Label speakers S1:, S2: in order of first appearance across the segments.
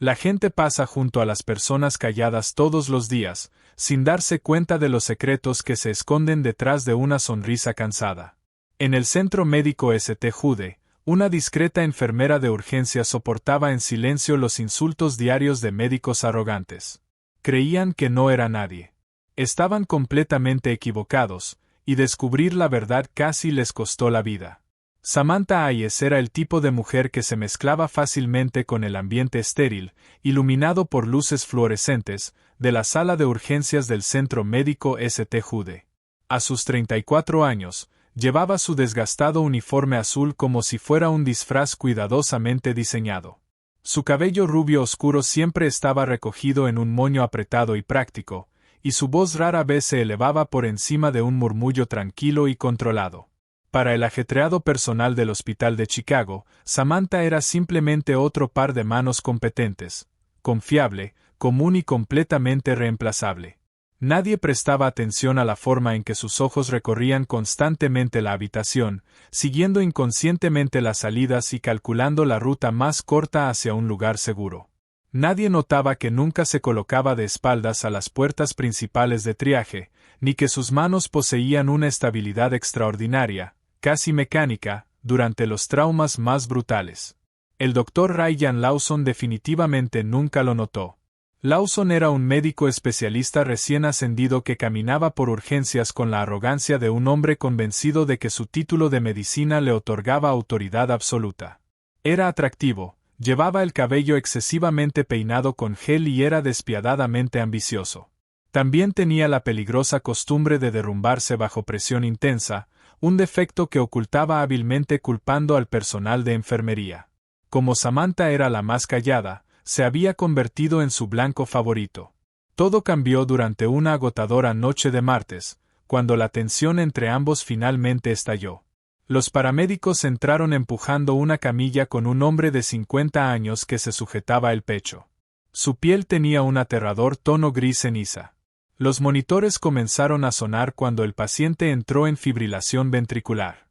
S1: La gente pasa junto a las personas calladas todos los días, sin darse cuenta de los secretos que se esconden detrás de una sonrisa cansada. En el centro médico St. Jude, una discreta enfermera de urgencias soportaba en silencio los insultos diarios de médicos arrogantes. Creían que no era nadie. Estaban completamente equivocados, y descubrir la verdad casi les costó la vida. Samantha Hayes era el tipo de mujer que se mezclaba fácilmente con el ambiente estéril, iluminado por luces fluorescentes, de la sala de urgencias del centro médico St. Jude. A sus 34 años, llevaba su desgastado uniforme azul como si fuera un disfraz cuidadosamente diseñado. Su cabello rubio oscuro siempre estaba recogido en un moño apretado y práctico, y su voz rara vez se elevaba por encima de un murmullo tranquilo y controlado. Para el ajetreado personal del Hospital de Chicago, Samantha era simplemente otro par de manos competentes, confiable, común y completamente reemplazable. Nadie prestaba atención a la forma en que sus ojos recorrían constantemente la habitación, siguiendo inconscientemente las salidas y calculando la ruta más corta hacia un lugar seguro. Nadie notaba que nunca se colocaba de espaldas a las puertas principales de triaje, ni que sus manos poseían una estabilidad extraordinaria, casi mecánica, durante los traumas más brutales. El Dr. Ryan Lawson definitivamente nunca lo notó. Lawson era un médico especialista recién ascendido que caminaba por urgencias con la arrogancia de un hombre convencido de que su título de medicina le otorgaba autoridad absoluta. Era atractivo, llevaba el cabello excesivamente peinado con gel y era despiadadamente ambicioso. También tenía la peligrosa costumbre de derrumbarse bajo presión intensa, un defecto que ocultaba hábilmente culpando al personal de enfermería. Como Samantha era la más callada, se había convertido en su blanco favorito. Todo cambió durante una agotadora noche de martes, cuando la tensión entre ambos finalmente estalló. Los paramédicos entraron empujando una camilla con un hombre de 50 años que se sujetaba el pecho. Su piel tenía un aterrador tono gris ceniza. Los monitores comenzaron a sonar cuando el paciente entró en fibrilación ventricular.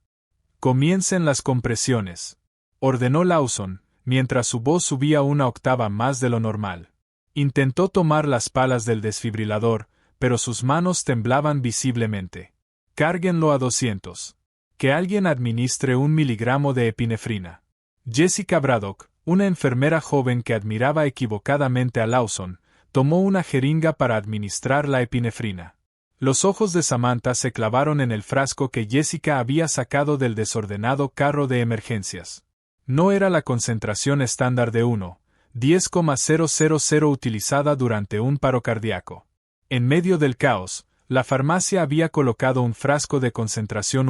S1: «Comiencen las compresiones», ordenó Lawson, mientras su voz subía una octava más de lo normal. Intentó tomar las palas del desfibrilador, pero sus manos temblaban visiblemente. «Cárguenlo a 200. Que alguien administre 1 miligramo de epinefrina». Jessica Braddock, una enfermera joven que admiraba equivocadamente a Lawson, tomó una jeringa para administrar la epinefrina. Los ojos de Samantha se clavaron en el frasco que Jessica había sacado del desordenado carro de emergencias. No era la concentración estándar de 10,000 utilizada durante un paro cardíaco. En medio del caos, la farmacia había colocado un frasco de concentración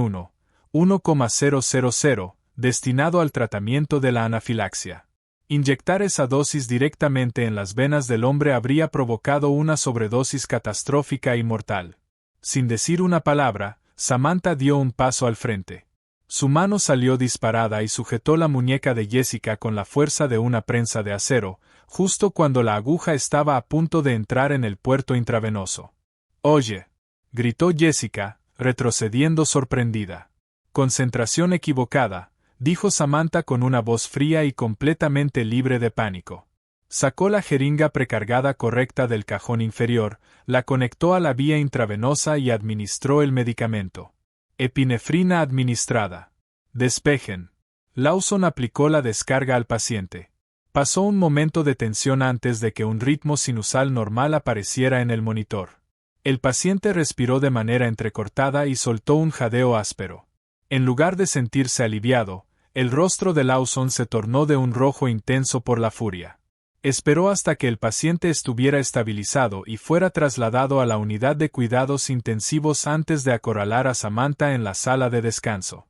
S1: 1,000, destinado al tratamiento de la anafilaxia. Inyectar esa dosis directamente en las venas del hombre habría provocado una sobredosis catastrófica y mortal. Sin decir una palabra, Samantha dio un paso al frente. Su mano salió disparada y sujetó la muñeca de Jessica con la fuerza de una prensa de acero, justo cuando la aguja estaba a punto de entrar en el puerto intravenoso. «Oye», gritó Jessica, retrocediendo sorprendida. «Concentración equivocada», dijo Samantha con una voz fría y completamente libre de pánico. Sacó la jeringa precargada correcta del cajón inferior, la conectó a la vía intravenosa y administró el medicamento. Epinefrina administrada. «Despejen». Lawson aplicó la descarga al paciente. Pasó un momento de tensión antes de que un ritmo sinusal normal apareciera en el monitor. El paciente respiró de manera entrecortada y soltó un jadeo áspero. En lugar de sentirse aliviado, el rostro de Lawson se tornó de un rojo intenso por la furia. Esperó hasta que el paciente estuviera estabilizado y fuera trasladado a la unidad de cuidados intensivos antes de acorralar a Samantha en la sala de descanso.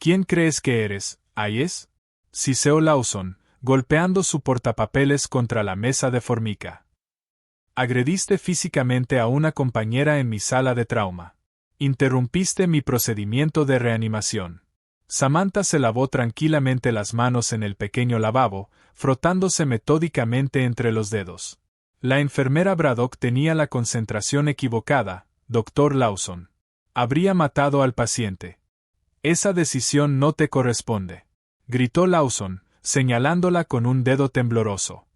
S1: «¿Quién crees que eres, Hayes?», siseó Lawson, golpeando su portapapeles contra la mesa de formica. «Agrediste físicamente a una compañera en mi sala de trauma. Interrumpiste mi procedimiento de reanimación». Samantha se lavó tranquilamente las manos en el pequeño lavabo, frotándose metódicamente entre los dedos. La enfermera Braddock tenía la concentración equivocada, Dr. Lawson. Habría matado al paciente. «Esa decisión no te corresponde», gritó Lawson, señalándola con un dedo tembloroso.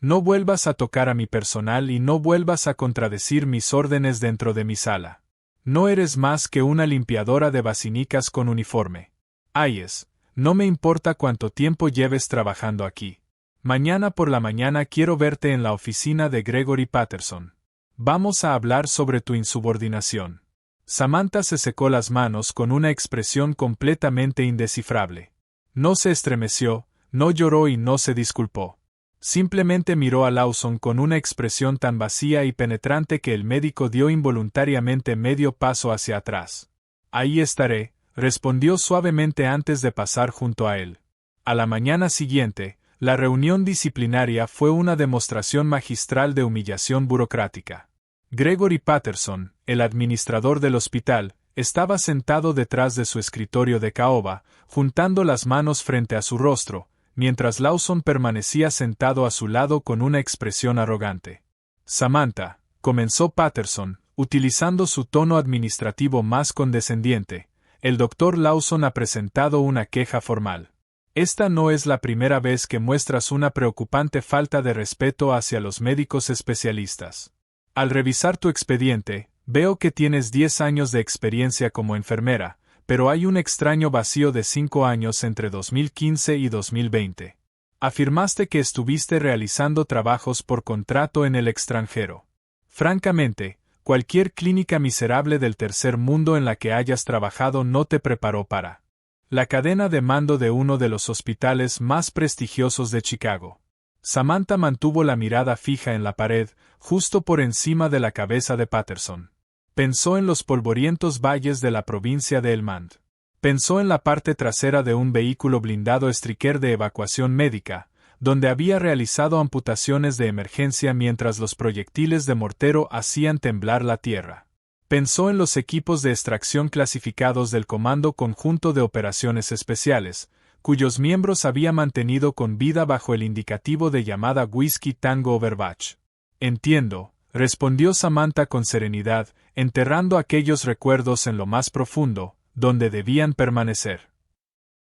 S1: No vuelvas a tocar a mi personal y no vuelvas a contradecir mis órdenes dentro de mi sala. No eres más que una limpiadora de basinicas con uniforme. Hayes, no me importa cuánto tiempo lleves trabajando aquí. Mañana por la mañana quiero verte en la oficina de Gregory Patterson. Vamos a hablar sobre tu insubordinación. Samantha se secó las manos con una expresión completamente indescifrable. No se estremeció, no lloró y no se disculpó. Simplemente miró a Lawson con una expresión tan vacía y penetrante que el médico dio involuntariamente medio paso hacia atrás. Ahí estaré, respondió suavemente antes de pasar junto a él. A la mañana siguiente, la reunión disciplinaria fue una demostración magistral de humillación burocrática. Gregory Patterson, el administrador del hospital, estaba sentado detrás de su escritorio de caoba, juntando las manos frente a su rostro, mientras Lawson permanecía sentado a su lado con una expresión arrogante. Samantha, comenzó Patterson, utilizando su tono administrativo más condescendiente, el Dr. Lawson ha presentado una queja formal. Esta no es la primera vez que muestras una preocupante falta de respeto hacia los médicos especialistas. Al revisar tu expediente, veo que tienes 10 años de experiencia como enfermera, pero hay un extraño vacío de 5 años entre 2015 y 2020. Afirmaste que estuviste realizando trabajos por contrato en el extranjero. Francamente, cualquier clínica miserable del tercer mundo en la que hayas trabajado no te preparó para la cadena de mando de uno de los hospitales más prestigiosos de Chicago. Samantha mantuvo la mirada fija en la pared, justo por encima de la cabeza de Patterson. Pensó en los polvorientos valles de la provincia de Helmand. Pensó en la parte trasera de un vehículo blindado Stryker de evacuación médica, donde había realizado amputaciones de emergencia mientras los proyectiles de mortero hacían temblar la tierra. Pensó en los equipos de extracción clasificados del Comando Conjunto de Operaciones Especiales, cuyos miembros había mantenido con vida bajo el indicativo de llamada Whiskey Tango Overwatch. Entiendo, respondió Samantha con serenidad, enterrando aquellos recuerdos en lo más profundo, donde debían permanecer.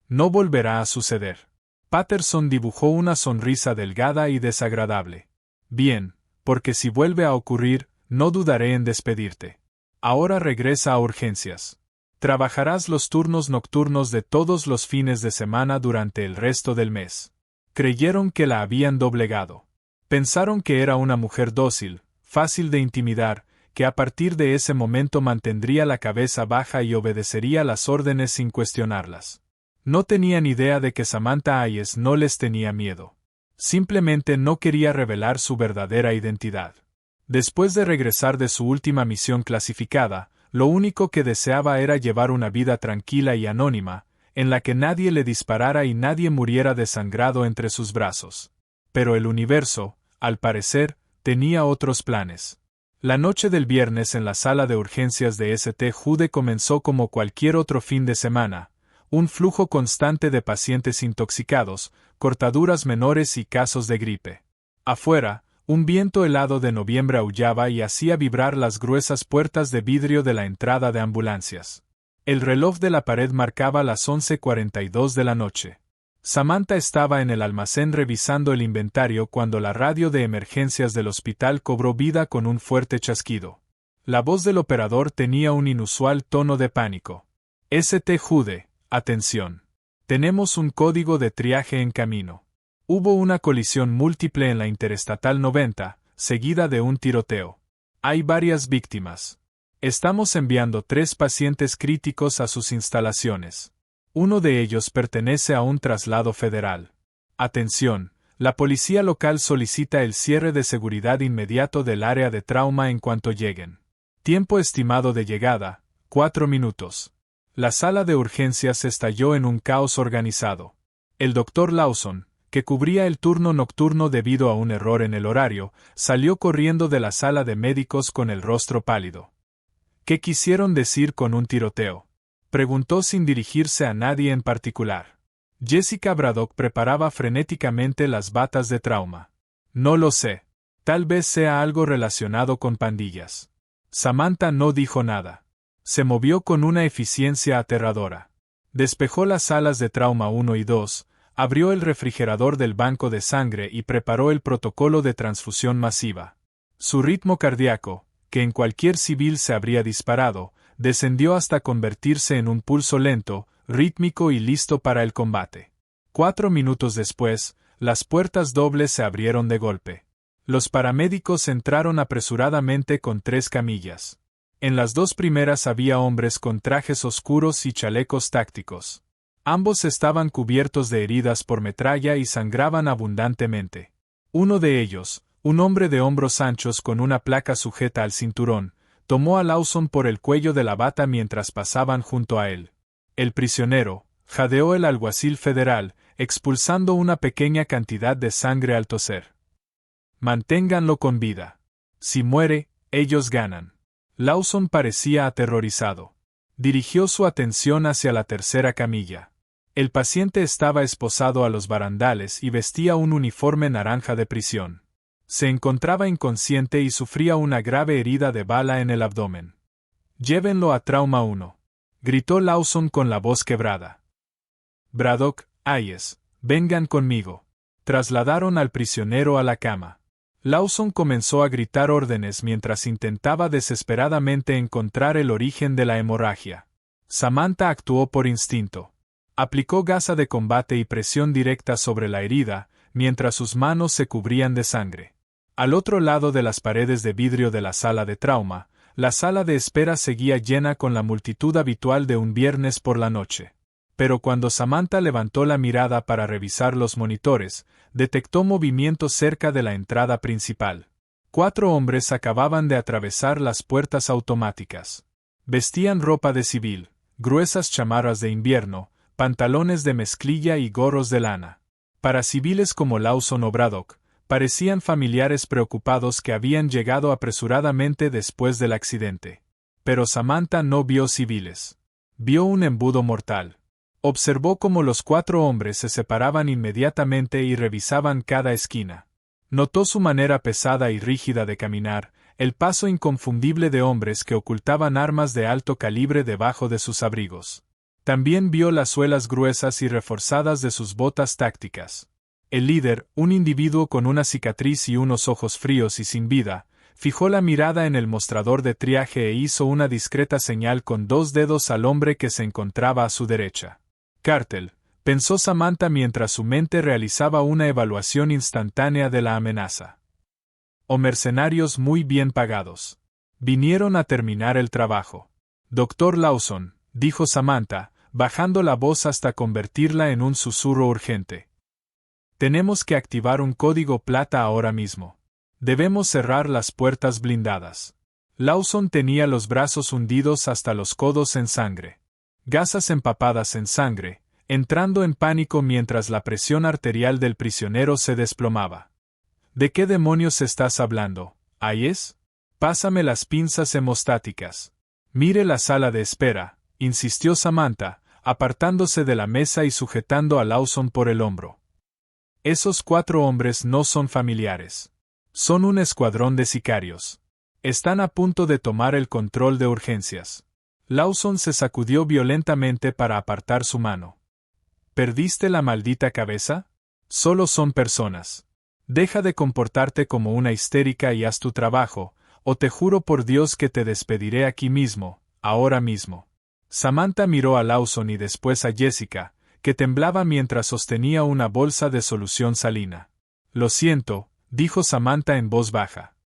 S1: No volverá a suceder. Patterson dibujó una sonrisa delgada y desagradable. Bien, porque si vuelve a ocurrir, no dudaré en despedirte. Ahora regresa a urgencias. Trabajarás los turnos nocturnos de todos los fines de semana durante el resto del mes. Creyeron que la habían doblegado. Pensaron que era una mujer dócil, fácil de intimidar, que a partir de ese momento mantendría la cabeza baja y obedecería las órdenes sin cuestionarlas. No tenían idea de que Samantha Hayes no les tenía miedo. Simplemente no quería revelar su verdadera identidad. Después de regresar de su última misión clasificada, lo único que deseaba era llevar una vida tranquila y anónima, en la que nadie le disparara y nadie muriera desangrado entre sus brazos. Pero el universo, al parecer, tenía otros planes. La noche del viernes en la sala de urgencias de St. Jude comenzó como cualquier otro fin de semana, un flujo constante de pacientes intoxicados, cortaduras menores y casos de gripe. Afuera, un viento helado de noviembre aullaba y hacía vibrar las gruesas puertas de vidrio de la entrada de ambulancias. El reloj de la pared marcaba las 11:42 de la noche. Samantha estaba en el almacén revisando el inventario cuando la radio de emergencias del hospital cobró vida con un fuerte chasquido. La voz del operador tenía un inusual tono de pánico. St. Jude, atención. Tenemos un código de triaje en camino. Hubo una colisión múltiple en la Interestatal 90, seguida de un tiroteo. Hay varias víctimas. Estamos enviando 3 pacientes críticos a sus instalaciones. Uno de ellos pertenece a un traslado federal. Atención, la policía local solicita el cierre de seguridad inmediato del área de trauma en cuanto lleguen. Tiempo estimado de llegada, 4 minutos. La sala de urgencias estalló en un caos organizado. El Dr. Lawson, que cubría el turno nocturno debido a un error en el horario, salió corriendo de la sala de médicos con el rostro pálido. ¿Qué quisieron decir con un tiroteo?, preguntó sin dirigirse a nadie en particular. Jessica Braddock preparaba frenéticamente las batas de trauma. No lo sé. Tal vez sea algo relacionado con pandillas. Samantha no dijo nada. Se movió con una eficiencia aterradora. Despejó las salas de trauma 1 y 2, Abrió el refrigerador del banco de sangre y preparó el protocolo de transfusión masiva. Su ritmo cardíaco, que en cualquier civil se habría disparado, descendió hasta convertirse en un pulso lento, rítmico y listo para el combate. 4 minutos después, las puertas dobles se abrieron de golpe. Los paramédicos entraron apresuradamente con 3 camillas. En las 2 primeras había hombres con trajes oscuros y chalecos tácticos. Ambos estaban cubiertos de heridas por metralla y sangraban abundantemente. Uno de ellos, un hombre de hombros anchos con una placa sujeta al cinturón, tomó a Lawson por el cuello de la bata mientras pasaban junto a él. El prisionero, jadeó el alguacil federal, expulsando una pequeña cantidad de sangre al toser. Manténganlo con vida. Si muere, ellos ganan. Lawson parecía aterrorizado. Dirigió su atención hacia la tercera camilla. El paciente estaba esposado a los barandales y vestía un uniforme naranja de prisión. Se encontraba inconsciente y sufría una grave herida de bala en el abdomen. «Llévenlo a Trauma 1», gritó Lawson con la voz quebrada. «Braddock, Hayes, vengan conmigo». Trasladaron al prisionero a la cama. Lawson comenzó a gritar órdenes mientras intentaba desesperadamente encontrar el origen de la hemorragia. Samantha actuó por instinto. Aplicó gasa de combate y presión directa sobre la herida, mientras sus manos se cubrían de sangre. Al otro lado de las paredes de vidrio de la sala de trauma, la sala de espera seguía llena con la multitud habitual de un viernes por la noche. Pero cuando Samantha levantó la mirada para revisar los monitores, detectó movimientos cerca de la entrada principal. 4 hombres acababan de atravesar las puertas automáticas. Vestían ropa de civil, gruesas chamarras de invierno, pantalones de mezclilla y gorros de lana. Para civiles como Lawson o Braddock, parecían familiares preocupados que habían llegado apresuradamente después del accidente. Pero Samantha no vio civiles. Vio un embudo mortal. Observó cómo los 4 hombres se separaban inmediatamente y revisaban cada esquina. Notó su manera pesada y rígida de caminar, el paso inconfundible de hombres que ocultaban armas de alto calibre debajo de sus abrigos. También vio las suelas gruesas y reforzadas de sus botas tácticas. El líder, un individuo con una cicatriz y unos ojos fríos y sin vida, fijó la mirada en el mostrador de triaje e hizo una discreta señal con 2 dedos al hombre que se encontraba a su derecha. «Cartel», pensó Samantha mientras su mente realizaba una evaluación instantánea de la amenaza. «O mercenarios muy bien pagados. Vinieron a terminar el trabajo». «Dr. Lawson», dijo Samantha, bajando la voz hasta convertirla en un susurro urgente. «Tenemos que activar un código plata ahora mismo. Debemos cerrar las puertas blindadas». Lawson tenía los brazos hundidos hasta los codos en sangre. Gasas empapadas en sangre, entrando en pánico mientras la presión arterial del prisionero se desplomaba. «¿De qué demonios estás hablando, Hayes? Pásame las pinzas hemostáticas». «Mire la sala de espera», insistió Samantha, apartándose de la mesa y sujetando a Lawson por el hombro. «Esos 4 hombres no son familiares. Son un escuadrón de sicarios. Están a punto de tomar el control de urgencias». Lawson se sacudió violentamente para apartar su mano. ¿Perdiste la maldita cabeza? Solo son personas. Deja de comportarte como una histérica y haz tu trabajo, o te juro por Dios que te despediré aquí mismo, ahora mismo. Samantha miró a Lawson y después a Jessica, que temblaba mientras sostenía una bolsa de solución salina. «Lo siento», dijo Samantha en voz baja.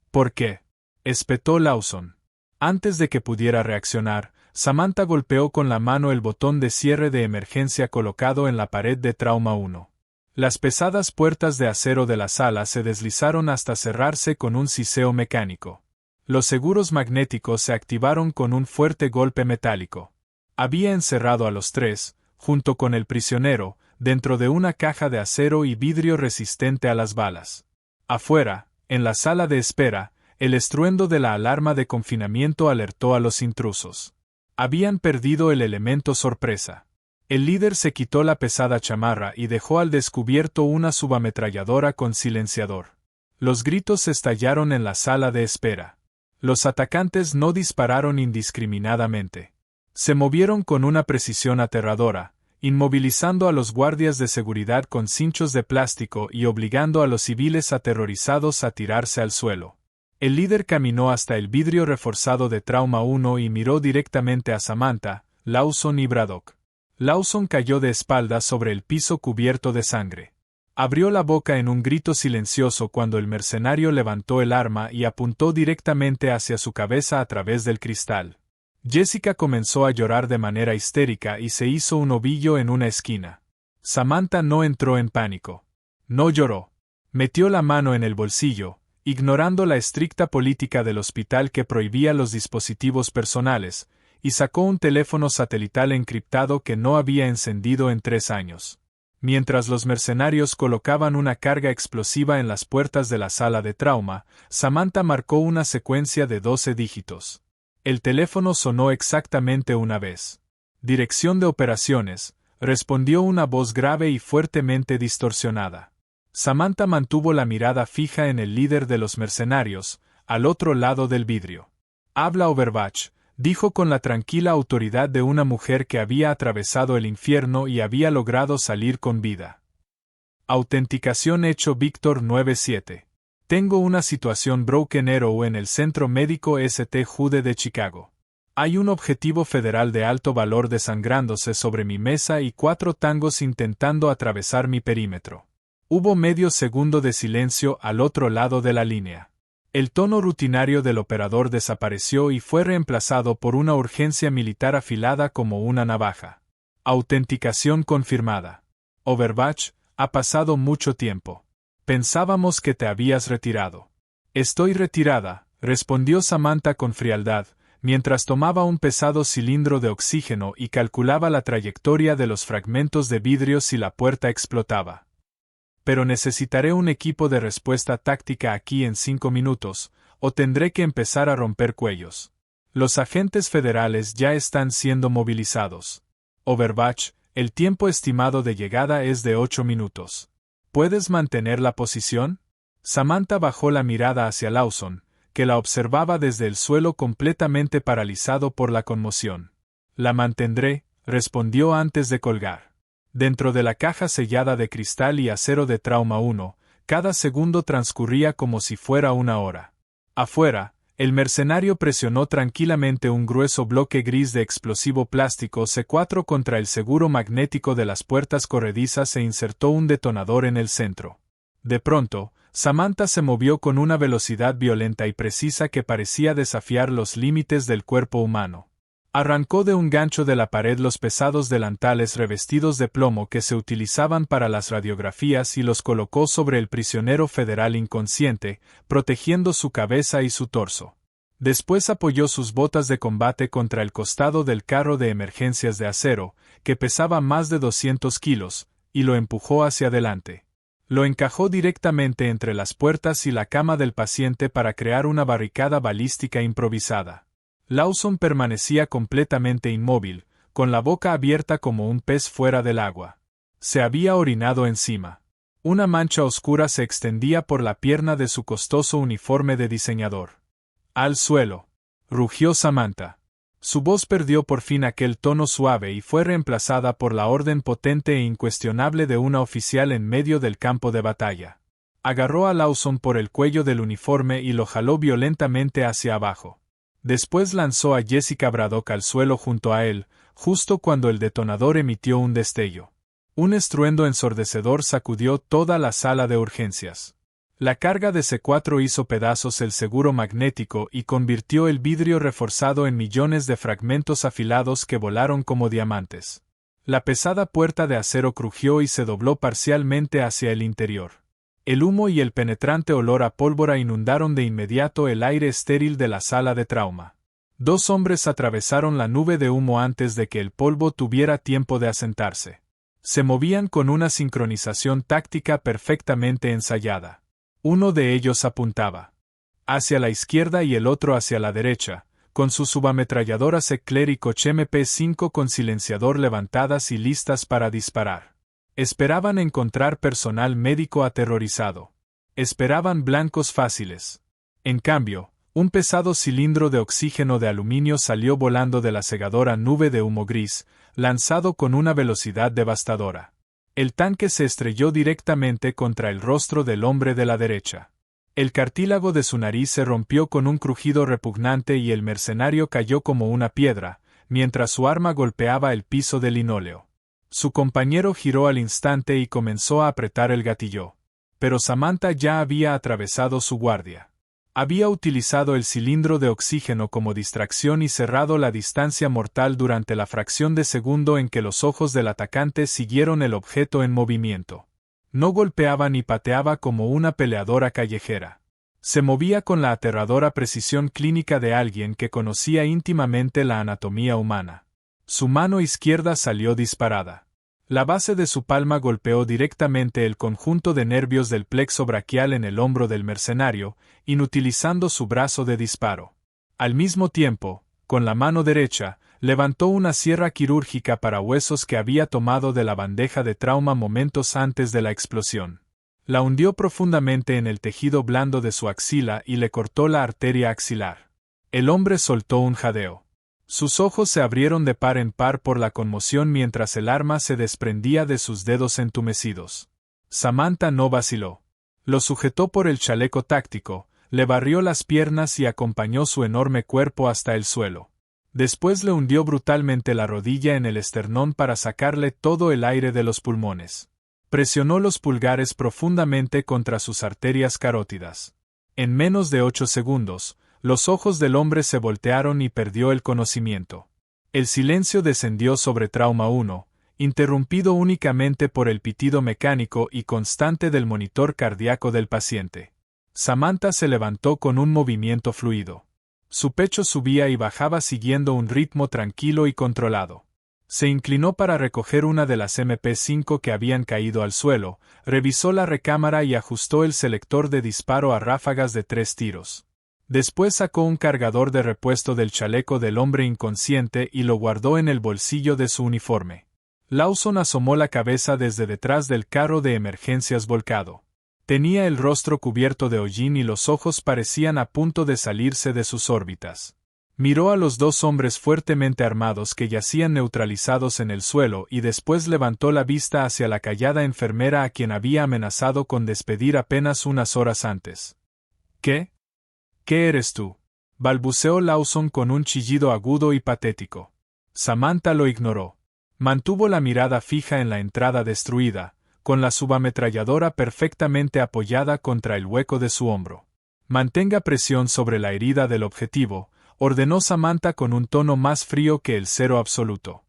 S1: «¿Por qué?», espetó Lawson. Antes de que pudiera reaccionar, Samantha golpeó con la mano el botón de cierre de emergencia colocado en la pared de Trauma 1. Las pesadas puertas de acero de la sala se deslizaron hasta cerrarse con un siseo mecánico. Los seguros magnéticos se activaron con un fuerte golpe metálico. Había encerrado a los 3, junto con el prisionero, dentro de una caja de acero y vidrio resistente a las balas. Afuera, en la sala de espera, el estruendo de la alarma de confinamiento alertó a los intrusos. Habían perdido el elemento sorpresa. El líder se quitó la pesada chamarra y dejó al descubierto una subametralladora con silenciador. Los gritos estallaron en la sala de espera. Los atacantes no dispararon indiscriminadamente. Se movieron con una precisión aterradora, inmovilizando a los guardias de seguridad con cinchos de plástico y obligando a los civiles aterrorizados a tirarse al suelo. El líder caminó hasta el vidrio reforzado de Trauma 1 y miró directamente a Samantha, Lawson y Braddock. Lawson cayó de espaldas sobre el piso cubierto de sangre. Abrió la boca en un grito silencioso cuando el mercenario levantó el arma y apuntó directamente hacia su cabeza a través del cristal. Jessica comenzó a llorar de manera histérica y se hizo un ovillo en una esquina. Samantha no entró en pánico. No lloró. Metió la mano en el bolsillo, ignorando la estricta política del hospital que prohibía los dispositivos personales, y sacó un teléfono satelital encriptado que no había encendido en 3 años. Mientras los mercenarios colocaban una carga explosiva en las puertas de la sala de trauma, Samantha marcó una secuencia de 12 dígitos. El teléfono sonó exactamente una vez. Dirección de operaciones, respondió una voz grave y fuertemente distorsionada. Samantha mantuvo la mirada fija en el líder de los mercenarios, al otro lado del vidrio. Habla Overbatch, dijo con la tranquila autoridad de una mujer que había atravesado el infierno y había logrado salir con vida. Autenticación hecho Víctor 97. Tengo una situación Broken Arrow en el Centro Médico St. Jude de Chicago. Hay un objetivo federal de alto valor desangrándose sobre mi mesa y 4 tangos intentando atravesar mi perímetro. Hubo medio segundo de silencio al otro lado de la línea. El tono rutinario del operador desapareció y fue reemplazado por una urgencia militar afilada como una navaja. Autenticación confirmada. Overbatch, ha pasado mucho tiempo. Pensábamos que te habías retirado. Estoy retirada, respondió Samantha con frialdad, mientras tomaba un pesado cilindro de oxígeno y calculaba la trayectoria de los fragmentos de vidrio si la puerta explotaba. Pero necesitaré un equipo de respuesta táctica aquí en 5 minutos, o tendré que empezar a romper cuellos. Los agentes federales ya están siendo movilizados. Overbatch, el tiempo estimado de llegada es de 8 minutos. ¿Puedes mantener la posición? Samantha bajó la mirada hacia Lawson, que la observaba desde el suelo completamente paralizado por la conmoción. La mantendré, respondió antes de colgar. Dentro de la caja sellada de cristal y acero de Trauma 1, cada segundo transcurría como si fuera una hora. Afuera, el mercenario presionó tranquilamente un grueso bloque gris de explosivo plástico C4 contra el seguro magnético de las puertas corredizas e insertó un detonador en el centro. De pronto, Samantha se movió con una velocidad violenta y precisa que parecía desafiar los límites del cuerpo humano. Arrancó de un gancho de la pared los pesados delantales revestidos de plomo que se utilizaban para las radiografías y los colocó sobre el prisionero federal inconsciente, protegiendo su cabeza y su torso. Después apoyó sus botas de combate contra el costado del carro de emergencias de acero, que pesaba más de 200 kilos, y lo empujó hacia adelante. Lo encajó directamente entre las puertas y la cama del paciente para crear una barricada balística improvisada. Lawson permanecía completamente inmóvil, con la boca abierta como un pez fuera del agua. Se había orinado encima. Una mancha oscura se extendía por la pierna de su costoso uniforme de diseñador. ¡Al suelo!, rugió Samantha. Su voz perdió por fin aquel tono suave y fue reemplazada por la orden potente e incuestionable de una oficial en medio del campo de batalla. Agarró a Lawson por el cuello del uniforme y lo jaló violentamente hacia abajo. Después lanzó a Jessica Braddock al suelo junto a él, justo cuando el detonador emitió un destello. Un estruendo ensordecedor sacudió toda la sala de urgencias. La carga de C4 hizo pedazos el seguro magnético y convirtió el vidrio reforzado en millones de fragmentos afilados que volaron como diamantes. La pesada puerta de acero crujió y se dobló parcialmente hacia el interior. El humo y el penetrante olor a pólvora inundaron de inmediato el aire estéril de la sala de trauma. 2 hombres atravesaron la nube de humo antes de que el polvo tuviera tiempo de asentarse. Se movían con una sincronización táctica perfectamente ensayada. Uno de ellos apuntaba hacia la izquierda y el otro hacia la derecha, con sus subametralladoras Eclair y Koch MP5 con silenciador levantadas y listas para disparar. Esperaban encontrar personal médico aterrorizado. Esperaban blancos fáciles. En cambio, un pesado cilindro de oxígeno de aluminio salió volando de la cegadora nube de humo gris, lanzado con una velocidad devastadora. El tanque se estrelló directamente contra el rostro del hombre de la derecha. El cartílago de su nariz se rompió con un crujido repugnante y el mercenario cayó como una piedra, mientras su arma golpeaba el piso de linóleo. Su compañero giró al instante y comenzó a apretar el gatillo. Pero Samantha ya había atravesado su guardia. Había utilizado el cilindro de oxígeno como distracción y cerrado la distancia mortal durante la fracción de segundo en que los ojos del atacante siguieron el objeto en movimiento. No golpeaba ni pateaba como una peleadora callejera. Se movía con la aterradora precisión clínica de alguien que conocía íntimamente la anatomía humana. Su mano izquierda salió disparada. La base de su palma golpeó directamente el conjunto de nervios del plexo braquial en el hombro del mercenario, inutilizando su brazo de disparo. Al mismo tiempo, con la mano derecha, levantó una sierra quirúrgica para huesos que había tomado de la bandeja de trauma momentos antes de la explosión. La hundió profundamente en el tejido blando de su axila y le cortó la arteria axilar. El hombre soltó un jadeo. Sus ojos se abrieron de par en par por la conmoción mientras el arma se desprendía de sus dedos entumecidos. Samantha no vaciló. Lo sujetó por el chaleco táctico, le barrió las piernas y acompañó su enorme cuerpo hasta el suelo. Después le hundió brutalmente la rodilla en el esternón para sacarle todo el aire de los pulmones. Presionó los pulgares profundamente contra sus arterias carótidas. En menos de 8 segundos, los ojos del hombre se voltearon y perdió el conocimiento. El silencio descendió sobre Trauma 1, interrumpido únicamente por el pitido mecánico y constante del monitor cardíaco del paciente. Samantha se levantó con un movimiento fluido. Su pecho subía y bajaba siguiendo un ritmo tranquilo y controlado. Se inclinó para recoger una de las MP5 que habían caído al suelo, revisó la recámara y ajustó el selector de disparo a ráfagas de 3 tiros. Después sacó un cargador de repuesto del chaleco del hombre inconsciente y lo guardó en el bolsillo de su uniforme. Lawson asomó la cabeza desde detrás del carro de emergencias volcado. Tenía el rostro cubierto de hollín y los ojos parecían a punto de salirse de sus órbitas. Miró a los 2 hombres fuertemente armados que yacían neutralizados en el suelo y después levantó la vista hacia la callada enfermera a quien había amenazado con despedir apenas unas horas antes. ¿Qué? ¿Qué eres tú?, balbuceó Lawson con un chillido agudo y patético. Samantha lo ignoró. Mantuvo la mirada fija en la entrada destruida, con la subametralladora perfectamente apoyada contra el hueco de su hombro. Mantenga presión sobre la herida del objetivo, ordenó Samantha con un tono más frío que el 0 absoluto.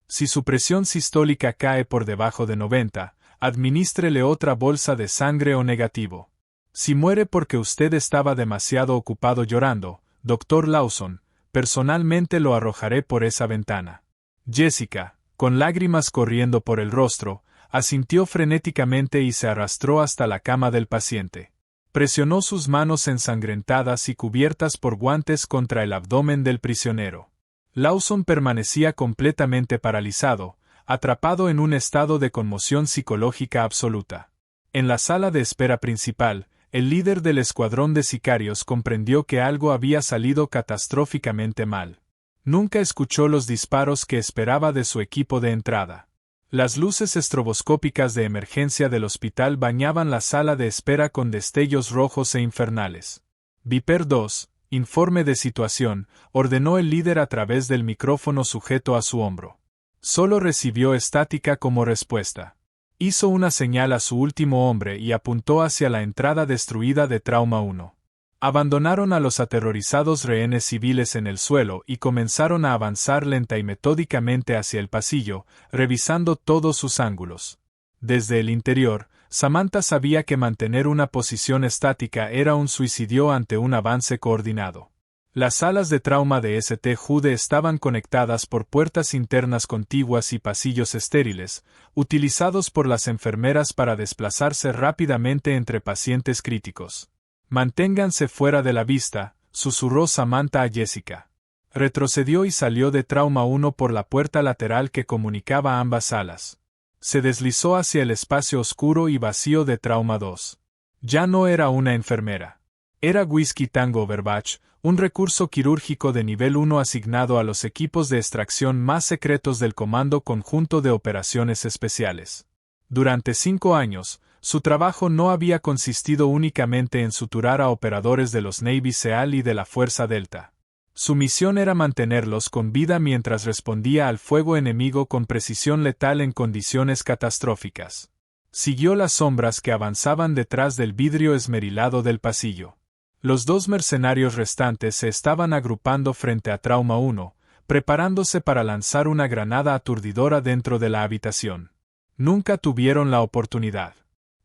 S1: Si su presión sistólica cae por debajo de 90, adminístrele otra bolsa de sangre o negativo. Si muere porque usted estaba demasiado ocupado llorando, Dr. Lawson, personalmente lo arrojaré por esa ventana. Jessica, con lágrimas corriendo por el rostro, asintió frenéticamente y se arrastró hasta la cama del paciente. Presionó sus manos ensangrentadas y cubiertas por guantes contra el abdomen del prisionero. Lawson permanecía completamente paralizado, atrapado en un estado de conmoción psicológica absoluta. En la sala de espera principal, el líder del escuadrón de sicarios comprendió que algo había salido catastróficamente mal. Nunca escuchó los disparos que esperaba de su equipo de entrada. Las luces estroboscópicas de emergencia del hospital bañaban la sala de espera con destellos rojos e infernales. Viper 2, informe de situación, ordenó el líder a través del micrófono sujeto a su hombro. Solo recibió estática como respuesta. Hizo una señal a su último hombre y apuntó hacia la entrada destruida de Trauma 1. Abandonaron a los aterrorizados rehenes civiles en el suelo y comenzaron a avanzar lenta y metódicamente hacia el pasillo, revisando todos sus ángulos. Desde el interior, Samantha sabía que mantener una posición estática era un suicidio ante un avance coordinado. Las salas de trauma de St. Jude estaban conectadas por puertas internas contiguas y pasillos estériles, utilizados por las enfermeras para desplazarse rápidamente entre pacientes críticos. «Manténganse fuera de la vista», susurró Samantha a Jessica. Retrocedió y salió de Trauma 1 por la puerta lateral que comunicaba ambas salas. Se deslizó hacia el espacio oscuro y vacío de Trauma 2. Ya no era una enfermera. Era Whisky Tango Overwatch, un recurso quirúrgico de nivel 1 asignado a los equipos de extracción más secretos del Comando Conjunto de Operaciones Especiales. Durante 5 años, su trabajo no había consistido únicamente en suturar a operadores de los Navy SEAL y de la Fuerza Delta. Su misión era mantenerlos con vida mientras respondía al fuego enemigo con precisión letal en condiciones catastróficas. Siguió las sombras que avanzaban detrás del vidrio esmerilado del pasillo. Los 2 mercenarios restantes se estaban agrupando frente a Trauma 1, preparándose para lanzar una granada aturdidora dentro de la habitación. Nunca tuvieron la oportunidad.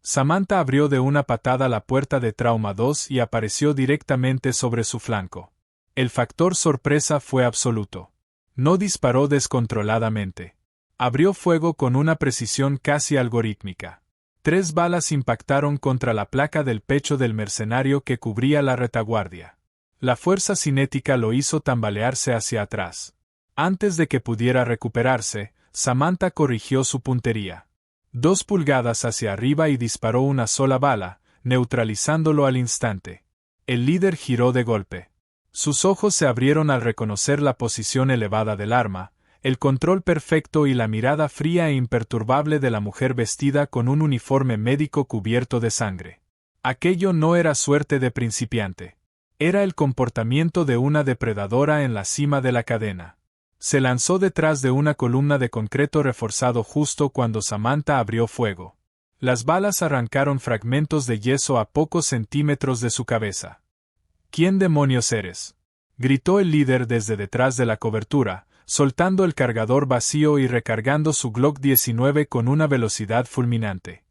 S1: Samantha abrió de una patada la puerta de Trauma 2 y apareció directamente sobre su flanco. El factor sorpresa fue absoluto. No disparó descontroladamente. Abrió fuego con una precisión casi algorítmica. 3 balas impactaron contra la placa del pecho del mercenario que cubría la retaguardia. La fuerza cinética lo hizo tambalearse hacia atrás. Antes de que pudiera recuperarse, Samantha corrigió su puntería. 2 pulgadas hacia arriba y disparó una sola bala, neutralizándolo al instante. El líder giró de golpe. Sus ojos se abrieron al reconocer la posición elevada del arma, el control perfecto y la mirada fría e imperturbable de la mujer vestida con un uniforme médico cubierto de sangre. Aquello no era suerte de principiante. Era el comportamiento de una depredadora en la cima de la cadena. Se lanzó detrás de una columna de concreto reforzado justo cuando Samantha abrió fuego. Las balas arrancaron fragmentos de yeso a pocos centímetros de su cabeza. ¿Quién demonios eres?, gritó el líder desde detrás de la cobertura, soltando el cargador vacío y recargando su Glock 19 con una velocidad fulminante.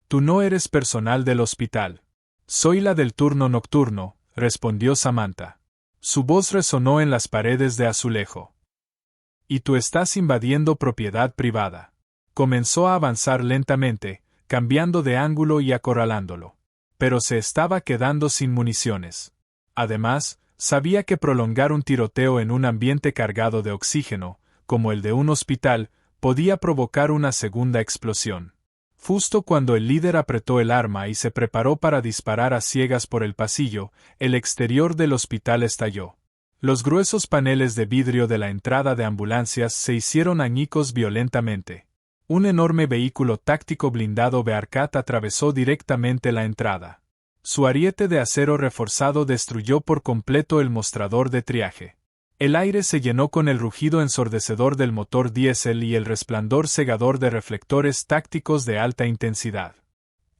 S1: Tú no eres personal del hospital. Soy la del turno nocturno, respondió Samantha. Su voz resonó en las paredes de azulejo. Y tú estás invadiendo propiedad privada. Comenzó a avanzar lentamente, cambiando de ángulo y acorralándolo. Pero se estaba quedando sin municiones. Además, sabía que prolongar un tiroteo en un ambiente cargado de oxígeno, como el de un hospital, podía provocar una segunda explosión. Justo cuando el líder apretó el arma y se preparó para disparar a ciegas por el pasillo, el exterior del hospital estalló. Los gruesos paneles de vidrio de la entrada de ambulancias se hicieron añicos violentamente. Un enorme vehículo táctico blindado Bearcat atravesó directamente la entrada. Su ariete de acero reforzado destruyó por completo el mostrador de triaje. El aire se llenó con el rugido ensordecedor del motor diésel y el resplandor cegador de reflectores tácticos de alta intensidad.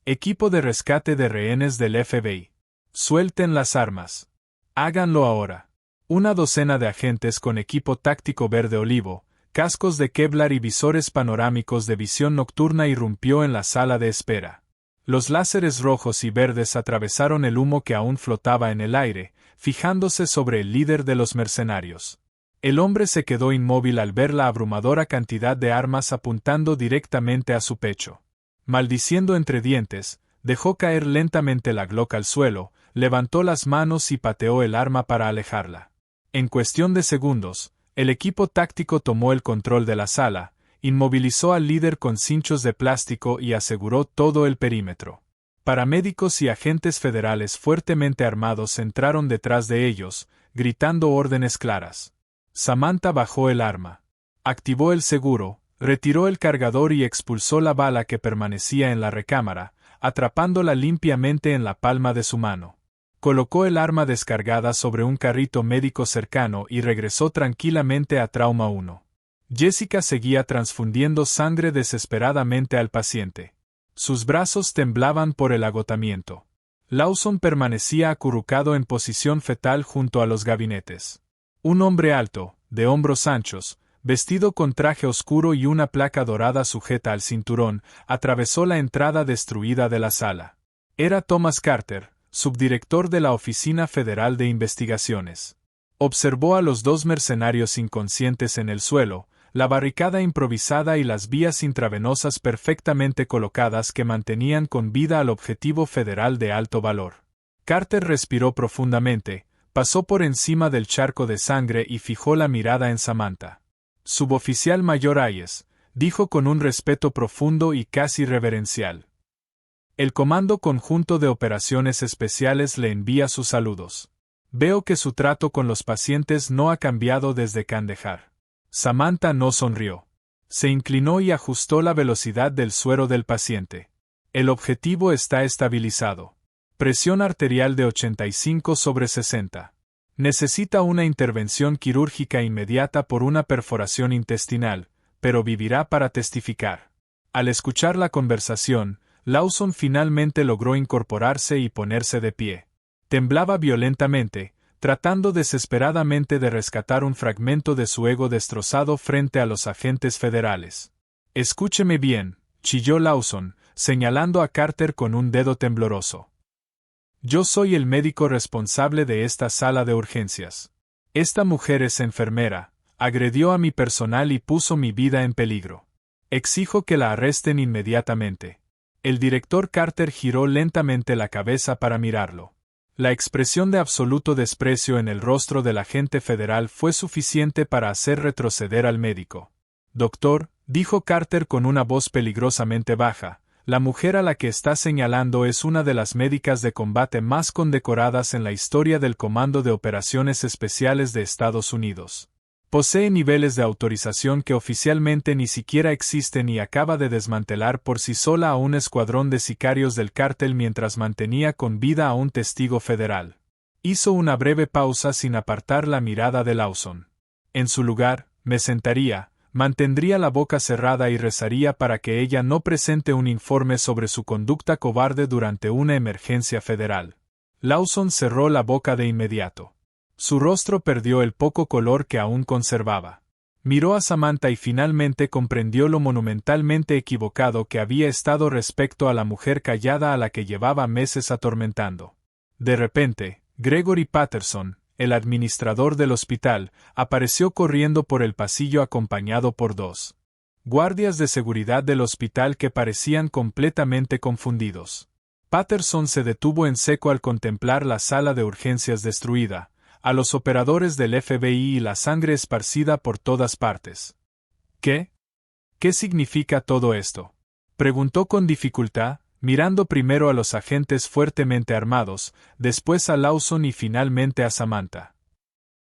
S1: Equipo de rescate de rehenes del FBI. Suelten las armas. Háganlo ahora. Una docena de agentes con equipo táctico verde olivo, cascos de Kevlar y visores panorámicos de visión nocturna irrumpió en la sala de espera. Los láseres rojos y verdes atravesaron el humo que aún flotaba en el aire, fijándose sobre el líder de los mercenarios. El hombre se quedó inmóvil al ver la abrumadora cantidad de armas apuntando directamente a su pecho. Maldiciendo entre dientes, dejó caer lentamente la Glock al suelo, levantó las manos y pateó el arma para alejarla. En cuestión de segundos, el equipo táctico tomó el control de la sala, inmovilizó al líder con cinchos de plástico y aseguró todo el perímetro. Paramédicos y agentes federales fuertemente armados entraron detrás de ellos, gritando órdenes claras. Samantha bajó el arma. Activó el seguro, retiró el cargador y expulsó la bala que permanecía en la recámara, atrapándola limpiamente en la palma de su mano. Colocó el arma descargada sobre un carrito médico cercano y regresó tranquilamente a Trauma 1. Jessica seguía transfundiendo sangre desesperadamente al paciente. Sus brazos temblaban por el agotamiento. Lawson permanecía acurrucado en posición fetal junto a los gabinetes. Un hombre alto, de hombros anchos, vestido con traje oscuro y una placa dorada sujeta al cinturón, atravesó la entrada destruida de la sala. Era Thomas Carter, subdirector de la Oficina Federal de Investigaciones. Observó a los 2 mercenarios inconscientes en el suelo, la barricada improvisada y las vías intravenosas perfectamente colocadas que mantenían con vida al objetivo federal de alto valor. Carter respiró profundamente, pasó por encima del charco de sangre y fijó la mirada en Samantha. Suboficial Mayor Hayes, dijo con un respeto profundo y casi reverencial. El Comando Conjunto de Operaciones Especiales le envía sus saludos. Veo que su trato con los pacientes no ha cambiado desde Kandahar. Samantha no sonrió. Se inclinó y ajustó la velocidad del suero del paciente. El objetivo está estabilizado. Presión arterial de 85/60. Necesita una intervención quirúrgica inmediata por una perforación intestinal, pero vivirá para testificar. Al escuchar la conversación, Lawson finalmente logró incorporarse y ponerse de pie. Temblaba violentamente, tratando desesperadamente de rescatar un fragmento de su ego destrozado frente a los agentes federales. «Escúcheme bien», chilló Lawson, señalando a Carter con un dedo tembloroso. «Yo soy el médico responsable de esta sala de urgencias. Esta mujer es enfermera, agredió a mi personal y puso mi vida en peligro. Exijo que la arresten inmediatamente». El director Carter giró lentamente la cabeza para mirarlo. La expresión de absoluto desprecio en el rostro del agente federal fue suficiente para hacer retroceder al médico. «Doctor», dijo Carter con una voz peligrosamente baja, «la mujer a la que está señalando es una de las médicas de combate más condecoradas en la historia del Comando de Operaciones Especiales de Estados Unidos. Posee niveles de autorización que oficialmente ni siquiera existen y acaba de desmantelar por sí sola a un escuadrón de sicarios del cártel mientras mantenía con vida a un testigo federal». Hizo una breve pausa sin apartar la mirada de Lawson. «En su lugar, me sentaría, mantendría la boca cerrada y rezaría para que ella no presente un informe sobre su conducta cobarde durante una emergencia federal». Lawson cerró la boca de inmediato. Su rostro perdió el poco color que aún conservaba. Miró a Samantha y finalmente comprendió lo monumentalmente equivocado que había estado respecto a la mujer callada a la que llevaba meses atormentando. De repente, Gregory Patterson, el administrador del hospital, apareció corriendo por el pasillo acompañado por 2 guardias de seguridad del hospital que parecían completamente confundidos. Patterson se detuvo en seco al contemplar la sala de urgencias destruida, a los operadores del FBI y la sangre esparcida por todas partes. «¿Qué? ¿Qué significa todo esto?», preguntó con dificultad, mirando primero a los agentes fuertemente armados, después a Lawson y finalmente a Samantha.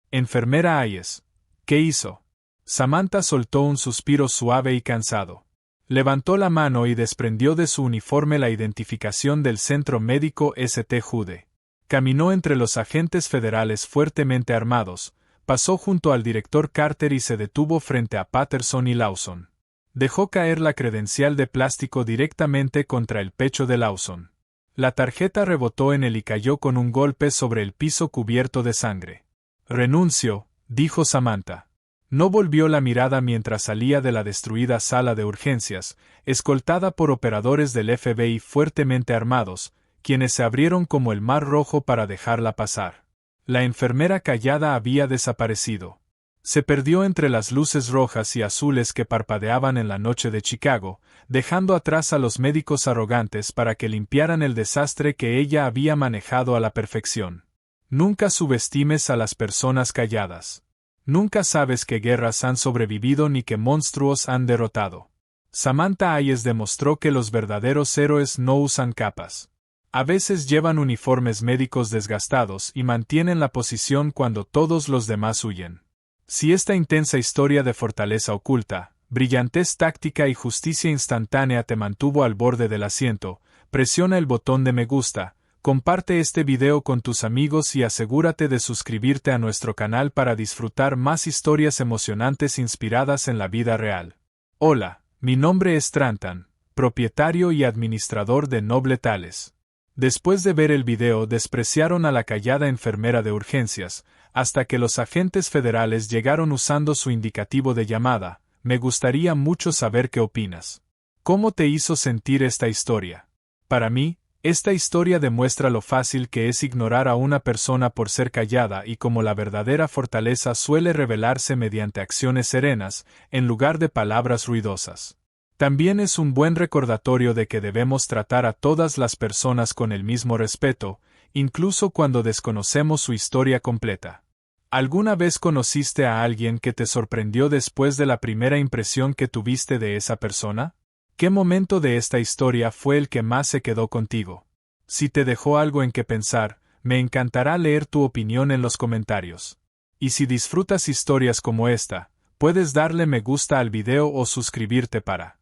S1: «Enfermera Hayes, ¿qué hizo?». Samantha soltó un suspiro suave y cansado. Levantó la mano y desprendió de su uniforme la identificación del Centro Médico St. Jude. Caminó entre los agentes federales fuertemente armados, pasó junto al director Carter y se detuvo frente a Patterson y Lawson. Dejó caer la credencial de plástico directamente contra el pecho de Lawson. La tarjeta rebotó en él y cayó con un golpe sobre el piso cubierto de sangre. «Renuncio», dijo Samantha. No volvió la mirada mientras salía de la destruida sala de urgencias, escoltada por operadores del FBI fuertemente armados, quienes se abrieron como el mar rojo para dejarla pasar. La enfermera callada había desaparecido. Se perdió entre las luces rojas y azules que parpadeaban en la noche de Chicago, dejando atrás a los médicos arrogantes para que limpiaran el desastre que ella había manejado a la perfección. Nunca subestimes a las personas calladas. Nunca sabes qué guerras han sobrevivido ni qué monstruos han derrotado. Samantha Hayes demostró que los verdaderos héroes no usan capas. A veces llevan uniformes médicos desgastados y mantienen la posición cuando todos los demás huyen. Si esta intensa historia de fortaleza oculta, brillantez táctica y justicia instantánea te mantuvo al borde del asiento, presiona el botón de me gusta, comparte este video con tus amigos y asegúrate de suscribirte a nuestro canal para disfrutar más historias emocionantes inspiradas en la vida real. Hola, mi nombre es Trantan, propietario y administrador de Noble Tales. Después de ver el video despreciaron a la callada enfermera de urgencias, hasta que los agentes federales llegaron usando su indicativo de llamada. Me gustaría mucho saber qué opinas. ¿Cómo te hizo sentir esta historia? Para mí, esta historia demuestra lo fácil que es ignorar a una persona por ser callada y cómo la verdadera fortaleza suele revelarse mediante acciones serenas, en lugar de palabras ruidosas. También es un buen recordatorio de que debemos tratar a todas las personas con el mismo respeto, incluso cuando desconocemos su historia completa. ¿Alguna vez conociste a alguien que te sorprendió después de la primera impresión que tuviste de esa persona? ¿Qué momento de esta historia fue el que más se quedó contigo? Si te dejó algo en que pensar, me encantará leer tu opinión en los comentarios. Y si disfrutas historias como esta, puedes darle me gusta al video o suscribirte para